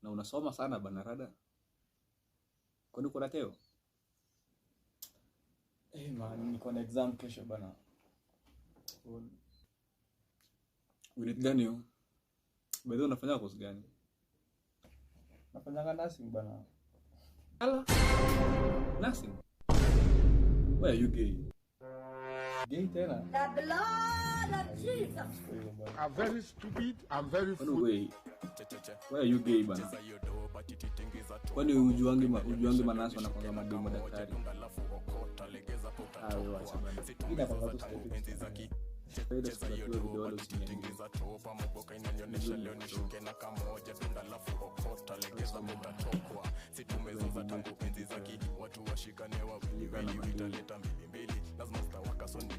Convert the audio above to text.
Na unasoma sana bana rada. Kwani uko na teo? Man, niko na exam kesho bana. Unit gani hiyo? By the way unafanya course gani? Nafanya nursing bana. Ala. Nursing. Why are you gay? Gay tena? The blood of Jesus. I'm very stupid. I'm very foolish. Why are you gay bana? Kwani ujuangi manasi wanakuanga mademu daktari? Wewe acha bana. Ina kwa watu stupid. Faida sikuwa vidole Tingiza topa mboka inanyonyesha leo nishuke na kamoja tunda lafu okota legeza mutatokwa situmeza tangu enzi zaki watu washikane wawili italeta mbili lazima zitawaka sonde